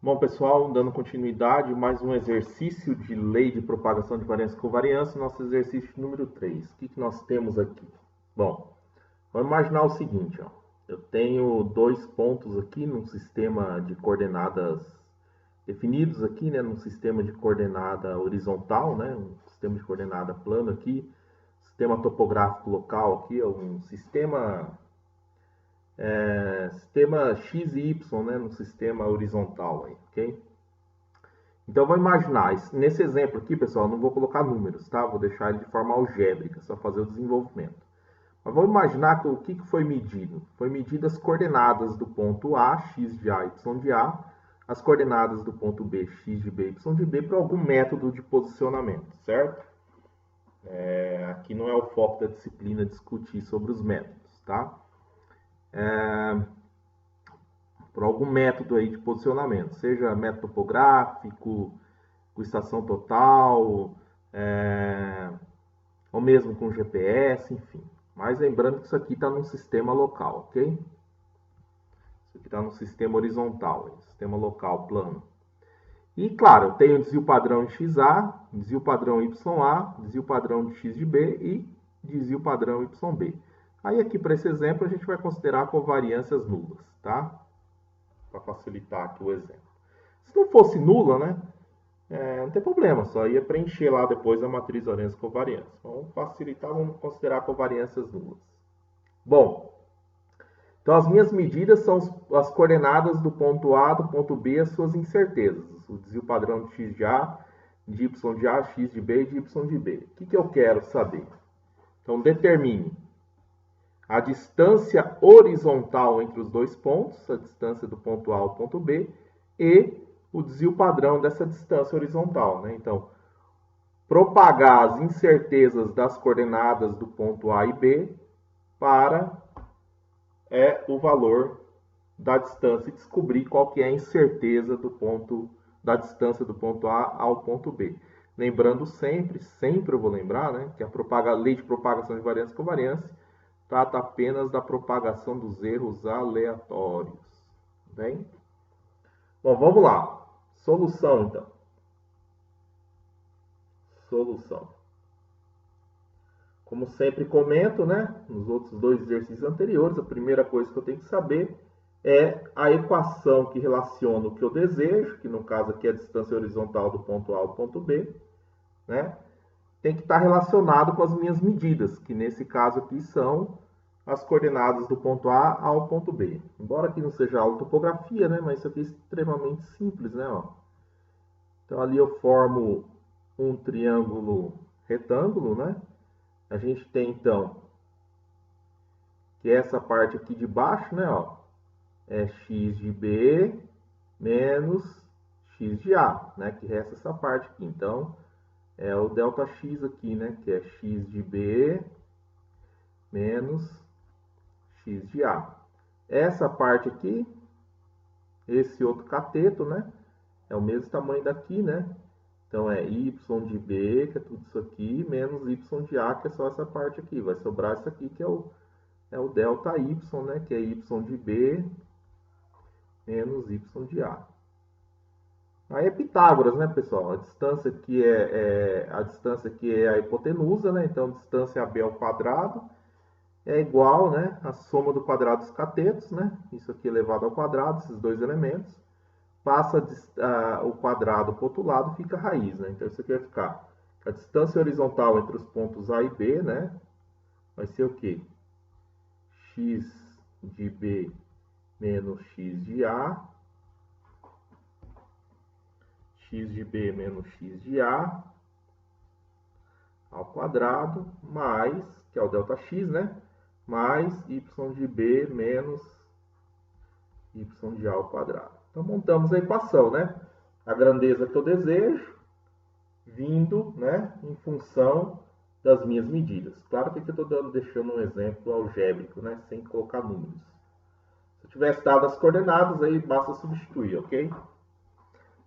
Bom, pessoal, dando continuidade, mais um exercício de lei de propagação de variância e covariância, nosso exercício número 3. O que nós temos aqui? Bom, vamos imaginar o seguinte, ó. Eu tenho dois pontos aqui num sistema de coordenadas definidos aqui, né, num sistema de coordenada horizontal, né, um sistema de coordenada plano aqui, sistema topográfico local aqui, é um sistema X e Y, né, no sistema horizontal aí, ok? Então, vou imaginar, nesse exemplo aqui, pessoal, não vou colocar números, tá? Vou deixar ele de forma algébrica, só fazer o desenvolvimento. Mas vamos imaginar que o que foi medido? Foi medidas as coordenadas do ponto A, x de A, y de A, as coordenadas do ponto B, x de B, y de B, para algum método de posicionamento, certo? Aqui não é o foco da disciplina discutir sobre os métodos, tá? Por algum método aí de posicionamento, seja método topográfico, com estação total, ou mesmo com GPS, enfim. Mas lembrando que isso aqui está num sistema local, ok? Isso aqui está no sistema horizontal, sistema local plano. E claro, eu tenho desvio padrão em XA, desvio padrão YA, desvio padrão de X de B e desvio padrão YB. Aí aqui para esse exemplo a gente vai considerar covariâncias nulas, tá? Para facilitar aqui o exemplo. Se não fosse nula, né? Não tem problema, só ia preencher lá depois a matriz variância e covariância. Vamos facilitar, vamos considerar covariâncias nulas. Bom, então as minhas medidas são as coordenadas do ponto A, do ponto B, as suas incertezas. O desvio padrão de x de A, de y de A, x de B e de y de B. O que eu quero saber? Então, determine a distância horizontal entre os dois pontos, a distância do ponto A ao ponto B, e o desvio padrão dessa distância horizontal, né? Então, propagar as incertezas das coordenadas do ponto A e B para o valor da distância e descobrir qual que é a incerteza da distância do ponto A ao ponto B. Lembrando sempre eu vou lembrar, né, que a lei de propagação de variância e covariância trata apenas da propagação dos erros aleatórios. Bem? Bom, vamos lá. Solução, então. Solução. Como sempre comento, né, nos outros dois exercícios anteriores, a primeira coisa que eu tenho que saber é a equação que relaciona o que eu desejo, que no caso aqui é a distância horizontal do ponto A ao ponto B, né? Tem que estar relacionado com as minhas medidas, que nesse caso aqui são as coordenadas do ponto A ao ponto B. Embora aqui não seja aula de topografia, né, mas isso aqui é extremamente simples, né? Ó. Então ali eu formo um triângulo retângulo, né? A gente tem então que essa parte aqui de baixo, né, ó, é x de B menos x de A, né, que resta essa parte aqui. Então, é o delta x aqui, né, que é x de B menos x de A. Essa parte aqui, esse outro cateto, né, é o mesmo tamanho daqui, né? Então, é y de B, que é tudo isso aqui, menos y de A, que é só essa parte aqui. Vai sobrar isso aqui, que é o delta y, né, que é y de B menos y de A. Aí é Pitágoras, né, pessoal? A distância que é a hipotenusa, né? Então, distância AB ao quadrado é igual, né, a soma do quadrado dos catetos, né? Isso aqui elevado ao quadrado, esses dois elementos. Passa o quadrado para o outro lado, fica a raiz, né? Então, isso aqui vai ficar a distância horizontal entre os pontos A e B, né? Vai ser o quê? X de B menos x de A, x de B menos x de A, ao quadrado, mais, que é o delta x, né? Mais y de B menos y de A ao quadrado. Então, montamos a equação, né? A grandeza que eu desejo, vindo, né, em função das minhas medidas. Claro que aqui eu estou deixando um exemplo algébrico, né, sem colocar números. Se eu tivesse dado as coordenadas, aí basta substituir, ok?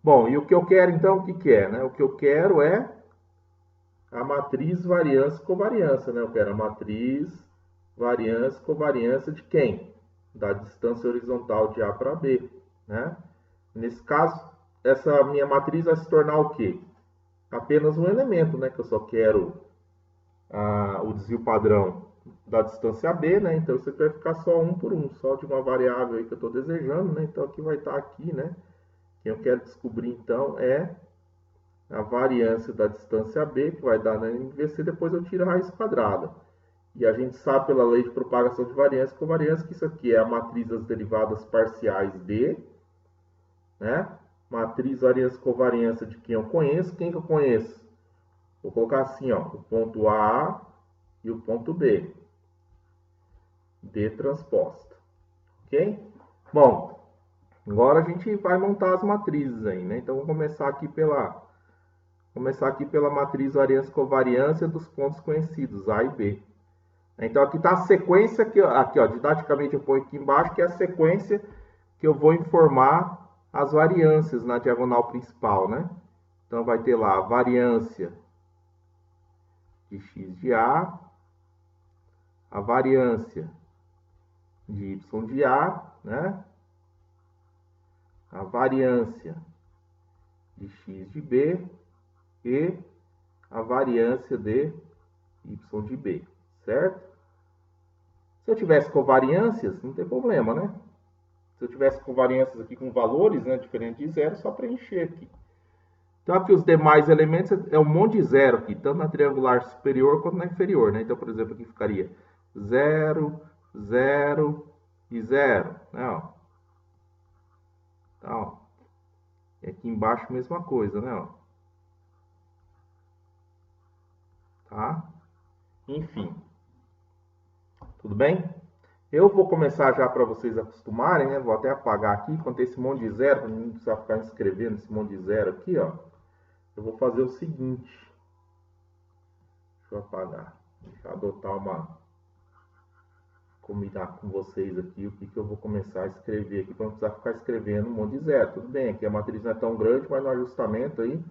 Bom, e o que eu quero, então, o que é? Né? O que eu quero é a matriz variância e covariância, né? Eu quero a matriz variância e covariância de quem? Da distância horizontal de A para B, né? Nesse caso, essa minha matriz vai se tornar o quê? Apenas um elemento, né? Que eu só quero o desvio padrão da distância B, né? Então isso aqui vai ficar só um por um, só de uma variável aí que eu estou desejando, né? Então aqui vai estar aqui, né? Quem eu quero descobrir então é a variância da distância B, que vai dar na MVC, depois eu tiro a raiz quadrada. E a gente sabe pela lei de propagação de variância e covariância que isso aqui é a matriz das derivadas parciais D, né? Matriz variância e covariância de quem eu conheço. Quem que eu conheço? Vou colocar assim, ó, o ponto A e o ponto B. D transposta. Ok? Bom, agora a gente vai montar as matrizes aí, né? Então, vou começar aqui pela matriz variância e covariância dos pontos conhecidos, A e B. Então, aqui está a sequência, aqui, ó, didaticamente eu ponho aqui embaixo, que é a sequência que eu vou informar as variâncias na diagonal principal, né? Então, vai ter lá a variância de x de A, a variância de y de A, né? A variância de x de B e a variância de y de B, certo? Se eu tivesse covariâncias, não tem problema, né? Se eu tivesse covariâncias aqui com valores, né, diferente de zero, só preencher aqui. Então, aqui os demais elementos é um monte de zero aqui, tanto na triangular superior quanto na inferior, né? Então, por exemplo, aqui ficaria 0, 0 e 0, né? Ó. Então, e aqui embaixo a mesma coisa, né? Ó. Tá? Enfim. Tudo bem? Eu vou começar já para vocês acostumarem, né? Vou até apagar aqui, quando tem esse monte de zero, para não precisar ficar escrevendo esse monte de zero aqui, ó. Eu vou fazer o seguinte. Deixa eu apagar. Deixa eu adotar combinar com vocês aqui o que eu vou começar a escrever aqui, para não precisar ficar escrevendo um monte de zero. Tudo bem, aqui a matriz não é tão grande, mas no ajustamento aí,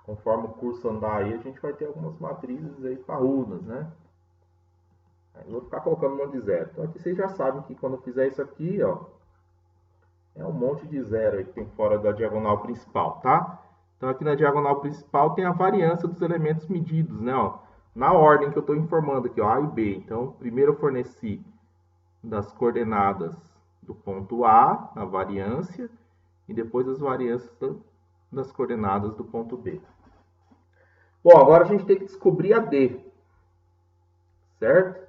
conforme o curso andar aí, a gente vai ter algumas matrizes aí parrudas, né? Eu vou ficar colocando um monte de zero. Então aqui vocês já sabem que quando eu fizer isso aqui, ó, é um monte de zero aí que tem fora da diagonal principal, tá? Então aqui na diagonal principal tem a variância dos elementos medidos, né? Ó, na ordem que eu estou informando aqui, ó, A e B. Então primeiro eu forneci das coordenadas do ponto A, a variância, e depois as variâncias das coordenadas do ponto B. Bom, agora a gente tem que descobrir a D, certo?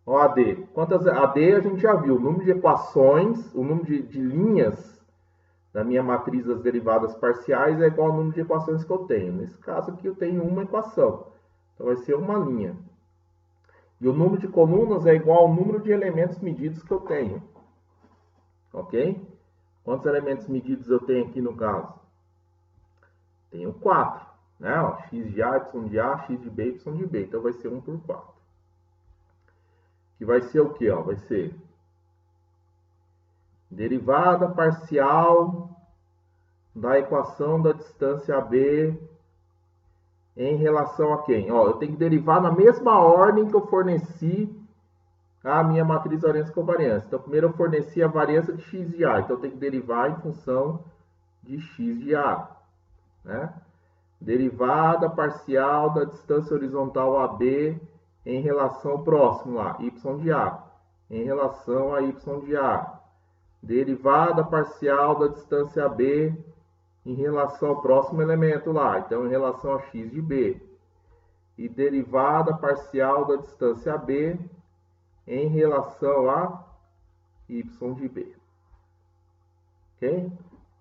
Ó, a D. Quantas a D a gente já viu? O número de equações, o número de linhas da minha matriz das derivadas parciais é igual ao número de equações que eu tenho. Nesse caso aqui eu tenho uma equação. Então vai ser uma linha. E o número de colunas é igual ao número de elementos medidos que eu tenho. Ok? Quantos elementos medidos eu tenho aqui no caso? Tenho 4. Né? Ó, x de A, y de A, x de B, y de B. Então vai ser 1 por 4. Que vai ser o quê? Ó? Vai ser derivada parcial da equação da distância AB em relação a quem? Ó, eu tenho que derivar na mesma ordem que eu forneci a minha matriz variância e covariância. Então, primeiro eu forneci a variância de x de A. Então, eu tenho que derivar em função de x de A. Né? Derivada parcial da distância horizontal AB em relação ao próximo lá, y de A. Em relação a y de A. Derivada parcial da distância AB em relação ao próximo elemento lá. Então, em relação a x de B. E derivada parcial da distância AB em relação a y de B. Ok?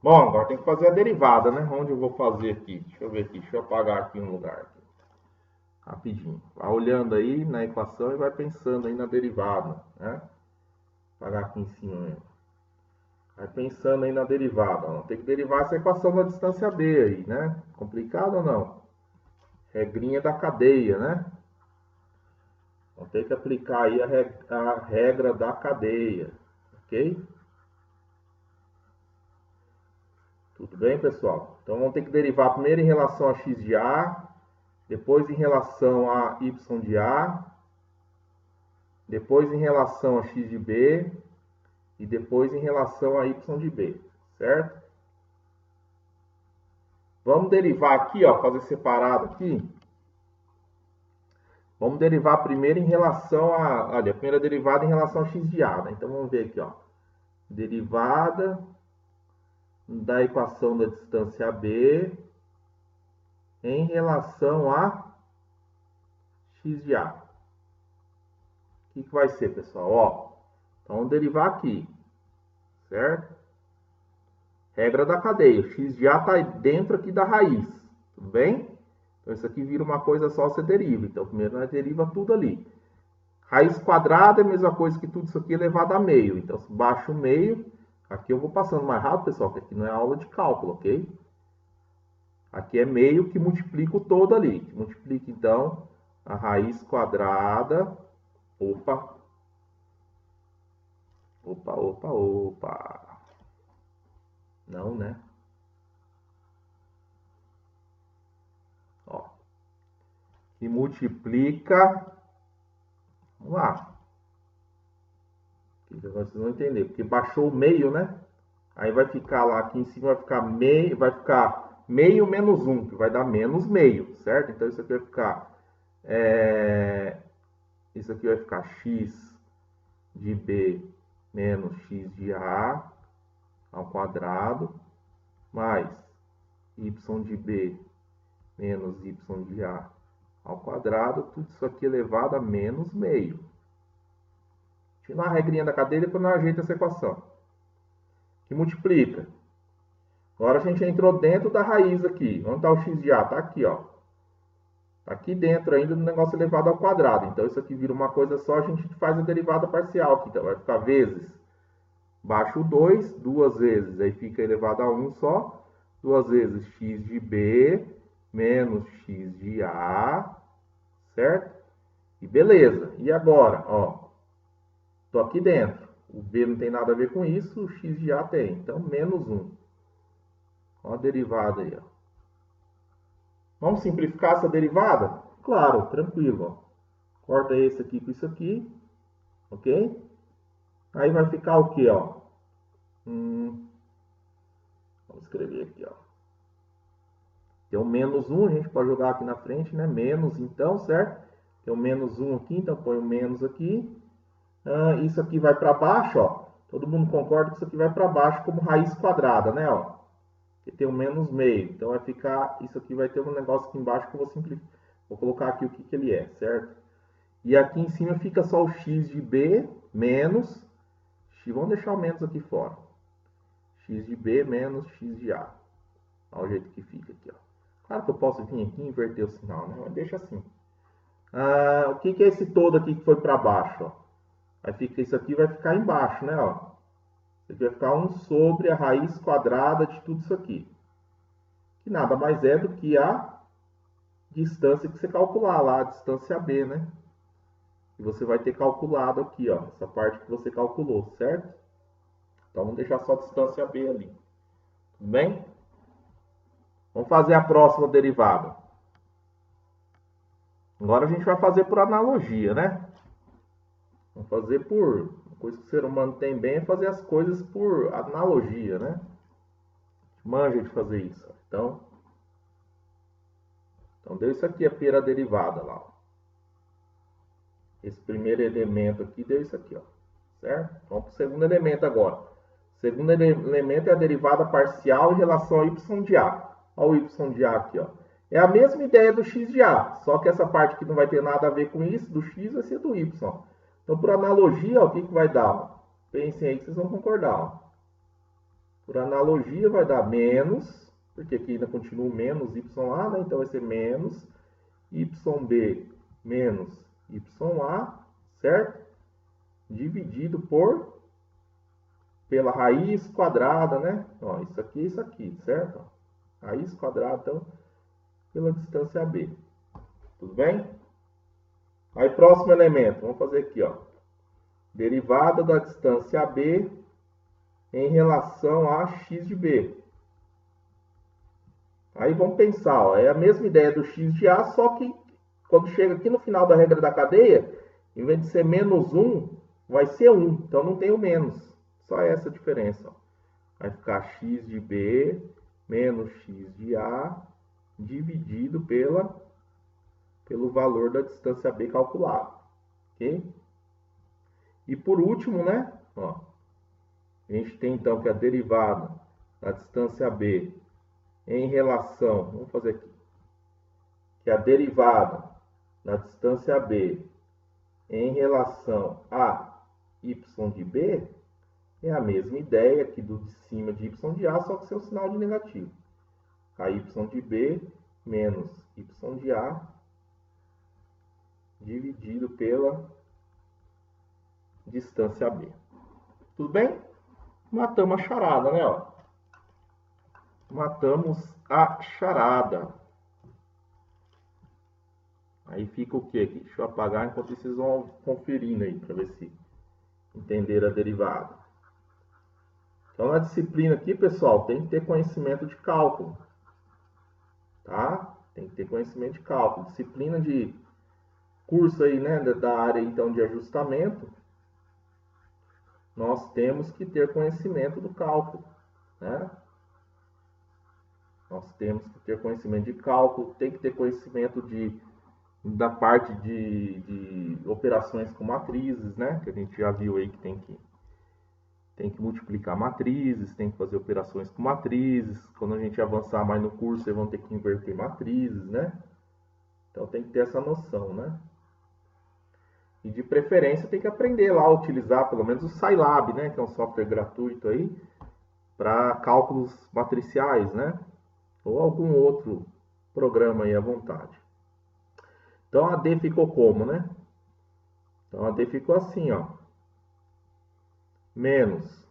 Bom, agora tem que fazer a derivada, né? Onde eu vou fazer aqui? Deixa eu ver aqui. Deixa eu apagar aqui um lugar. Aqui. Rapidinho. Vai olhando aí na equação e vai pensando aí na derivada, né? Vou apagar aqui em cima mesmo. Vai pensando aí na derivada. Ó. Tem que derivar essa equação da distância B aí, né? Complicado ou não? Regrinha da cadeia, né? Vamos ter que aplicar aí a regra da cadeia, ok? Tudo bem, pessoal? Então, vamos ter que derivar primeiro em relação a x de A, depois em relação a y de A, depois em relação a x de B e depois em relação a y de B, certo? derivar aqui, ó, fazer separado aqui. Vamos derivar primeiro em relação a... Olha, a primeira derivada em relação a x de a, né? Então, vamos ver aqui, ó. Derivada da equação da distância AB em relação a x de a. O que vai ser, pessoal? Ó, então, vamos derivar aqui, certo? Regra da cadeia. O x de a está dentro aqui da raiz, tudo bem? Então, isso aqui vira uma coisa só, você deriva. Então, primeiro nós deriva tudo ali. Raiz quadrada é a mesma coisa que tudo isso aqui elevado a meio. Então, se baixa o meio, aqui eu vou passando mais rápido, pessoal, porque aqui não é aula de cálculo, ok? Aqui é meio que multiplica o todo ali. Que multiplica, então, a raiz quadrada. Opa. Não, né? Ó. Que multiplica... Vamos lá. Vocês vão entender. Porque baixou o meio, né? Aí vai ficar lá, aqui em cima vai ficar meio menos 1, que vai dar menos meio, certo? Então, isso aqui vai ficar... Isso aqui vai ficar x de b menos x de a ao quadrado, mais y de b menos y de a ao quadrado, tudo isso aqui elevado a menos meio. Tira a regrinha da cadeia e depois nós ajeita essa equação. Que multiplica. Agora a gente entrou dentro da raiz aqui. Onde está o x de a? Está aqui, ó. Está aqui dentro ainda do negócio elevado ao quadrado. Então isso aqui vira uma coisa só, a gente faz a derivada parcial aqui. Então vai ficar vezes. Baixa o 2, duas vezes. Aí fica elevado a 1 só. Duas vezes x de b menos x de a, certo? E beleza. E agora, ó, tô aqui dentro. O b não tem nada a ver com isso, o x de a tem. Então, menos 1. Ó a derivada aí, ó. Vamos simplificar essa derivada? Claro, tranquilo, ó. Corta esse aqui com isso aqui, ok? Aí vai ficar o quê, ó? Vamos escrever aqui, ó. Tem o menos 1, a gente pode jogar aqui na frente, né? Menos, então, certo? Tem o menos 1 aqui, então põe o menos aqui. Isso aqui vai para baixo, ó. Todo mundo concorda que isso aqui vai para baixo como raiz quadrada, né, ó? Que tem o menos meio. Então, vai ficar... Isso aqui vai ter um negócio aqui embaixo que eu vou simplificar. Vou colocar aqui o que ele é, certo? E aqui em cima fica só o x de b menos... Vamos deixar o menos aqui fora. X de b menos x de a. Olha o jeito que fica aqui, ó. Claro que eu posso vir aqui e inverter o sinal, né? Mas deixa assim. O que é esse todo aqui que foi para baixo, ó? Isso aqui vai ficar embaixo, né? Ó. Isso aqui vai ficar 1 sobre a raiz quadrada de tudo isso aqui. Que nada mais é do que a distância que você calcular lá, a distância B, né? E você vai ter calculado aqui, ó, essa parte que você calculou, certo? Então, vamos deixar só a distância B ali. Tudo bem? Vamos fazer a próxima derivada. Agora a gente vai fazer por analogia, né? Vamos fazer por... Uma coisa que o ser humano tem bem é fazer as coisas por analogia, né? Manja de fazer isso. Então deu isso aqui, a primeira derivada lá. Ó. Esse primeiro elemento aqui deu isso aqui, ó. Certo? Vamos para o segundo elemento agora. O segundo elemento é a derivada parcial em relação ao y de a. Olha o y de a aqui, ó. É a mesma ideia do x de a, só que essa parte que não vai ter nada a ver com isso, do x, vai ser do y. Então, por analogia, ó, o que vai dar? Ó? Pensem aí que vocês vão concordar. Ó. Por analogia, vai dar menos, porque aqui ainda continua o menos YA, né? Então vai ser menos YB menos YA, certo? Dividido pela raiz quadrada, né? Ó, isso aqui, certo? Raiz quadrada, então, pela distância B. Tudo bem? Aí, próximo elemento, vamos fazer aqui, ó. Derivada da distância AB em relação a x de b. Aí vamos pensar, ó, é a mesma ideia do x de a, só que quando chega aqui no final da regra da cadeia, em vez de ser menos 1, vai ser 1. Então não tem o menos. Só essa diferença. Ó. Vai ficar x de b menos x de a dividido pelo valor da distância B calculado, ok? E por último, né, ó, a gente tem então que a derivada da distância B em relação, vamos fazer aqui, que a derivada da distância B em relação a y de B é a mesma ideia aqui do de cima de y de A, só que sem o sinal de negativo. KY de B menos y de A dividido pela distância B. Tudo bem? Matamos a charada, né? Ó. Matamos a charada. Aí fica o quê aqui? Deixa eu apagar enquanto vocês vão conferindo aí, para ver se entenderam a derivada. Então, na disciplina aqui, pessoal, tem que ter conhecimento de cálculo. Tá? Tem que ter conhecimento de cálculo. Disciplina de curso aí, né, da área, então, de ajustamento, nós temos que ter conhecimento do cálculo, né? Nós temos que ter conhecimento de cálculo, tem que ter conhecimento da parte de operações com matrizes, né? Que a gente já viu aí que tem que multiplicar matrizes, tem que fazer operações com matrizes. Quando a gente avançar mais no curso, vocês vão ter que inverter matrizes, né? Então tem que ter essa noção, né? E de preferência tem que aprender lá a utilizar pelo menos o Scilab, né? Que é um software gratuito aí para cálculos matriciais, né? Ou algum outro programa aí à vontade. Então a D ficou como, né? Então a D ficou assim, ó. Menos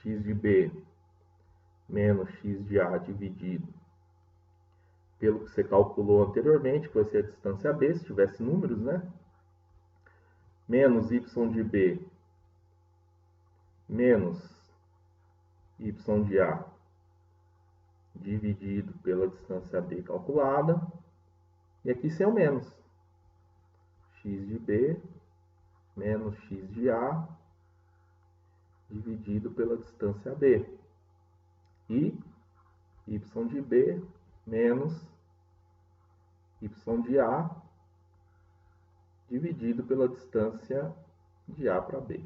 x de B menos x de A dividido pelo que você calculou anteriormente, que vai ser a distância B, se tivesse números, né? Menos y de B menos y de A dividido pela distância B calculada. E aqui sem o menos. X de B menos x de A dividido pela distância B. E y de B menos y de A dividido pela distância de A para B.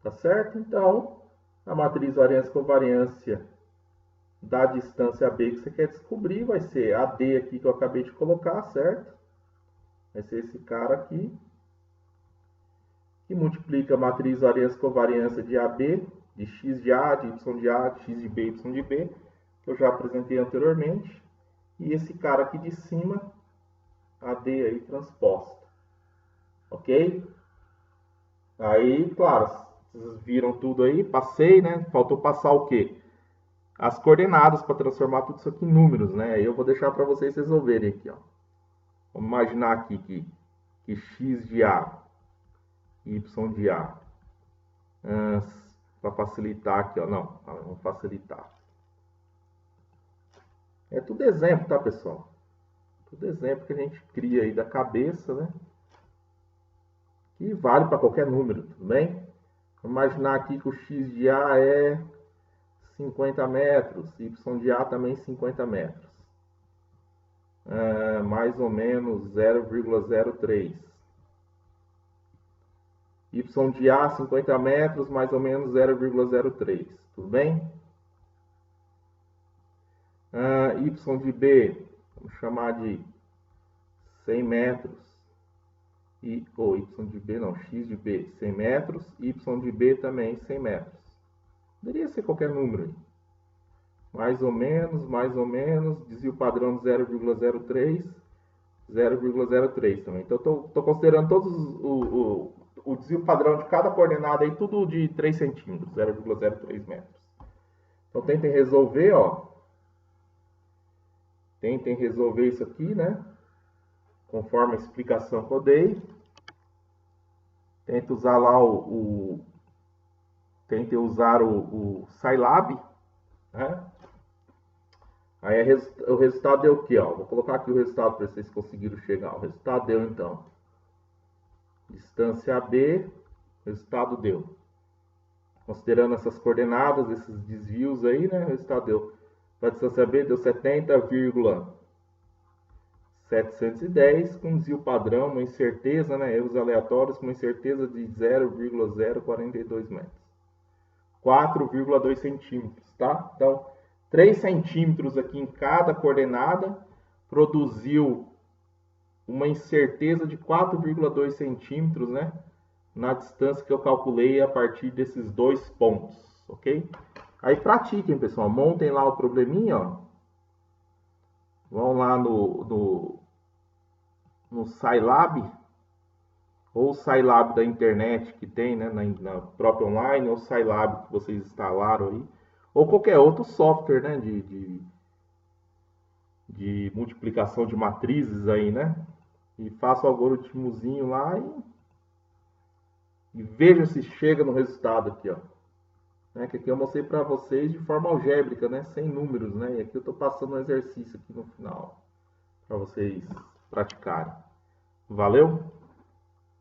Tá certo? Então, a matriz variância-covariância da distância B que você quer descobrir vai ser a D aqui que eu acabei de colocar, certo? Vai ser esse cara aqui, que multiplica a matriz variância-covariância de AB, de x de A, de y de A, de x de B, y de B, que eu já apresentei anteriormente. E esse cara aqui de cima, a D aí transposta. Ok? Aí, claro, vocês viram tudo aí, passei, né? Faltou passar o quê? As coordenadas para transformar tudo isso aqui em números, né? Eu vou deixar para vocês resolverem aqui, ó. Vamos imaginar aqui que x de A e y de A, para facilitar aqui, ó. Não, vamos facilitar. É tudo exemplo, tá, pessoal? Tudo exemplo que a gente cria aí da cabeça, né? Que vale para qualquer número, tudo bem? Vamos imaginar aqui que o x de A é 50 metros, y de A também 50 metros. Mais ou menos 0,03. Y de A 50 metros, mais ou menos 0,03. Tudo bem? Y de B, vamos chamar de 100 metros. Y de B não, x de B 100 metros, y de B também 100 metros. Poderia ser qualquer número aí. Mais ou menos, desvio padrão de 0,03, 0,03 também. Então, estou considerando todos o desvio padrão de cada coordenada aí, tudo de 3 centímetros, 0,03 metros. Então, tentem resolver, ó. Tentem resolver isso aqui, né? Conforme a explicação que eu dei. Tentem usar lá tentem usar o Scilab, né? Aí o resultado deu o quê? Ó? Vou colocar aqui o resultado para vocês conseguirem chegar. O resultado deu, então, distância B, o resultado deu. Considerando essas coordenadas, esses desvios aí, né? O resultado deu Para a distância B deu 70,710, com desvio padrão, uma incerteza, né, erros aleatórios, com uma incerteza de 0,042 metros. 4,2 centímetros, tá? Então, 3 centímetros aqui em cada coordenada produziu uma incerteza de 4,2 centímetros, né? Na distância que eu calculei a partir desses dois pontos, ok? Aí pratiquem, pessoal. Montem lá o probleminha, ó. Vão lá no Scilab, ou o Scilab da internet que tem, né, na própria online, ou o Scilab que vocês instalaram aí, ou qualquer outro software, né, de multiplicação de matrizes aí, né? E faça o algoritmozinho lá e veja se chega no resultado aqui, ó. Né, que aqui eu mostrei para vocês de forma algébrica, né, sem números, né? E aqui eu estou passando um exercício aqui no final para vocês praticarem. Valeu?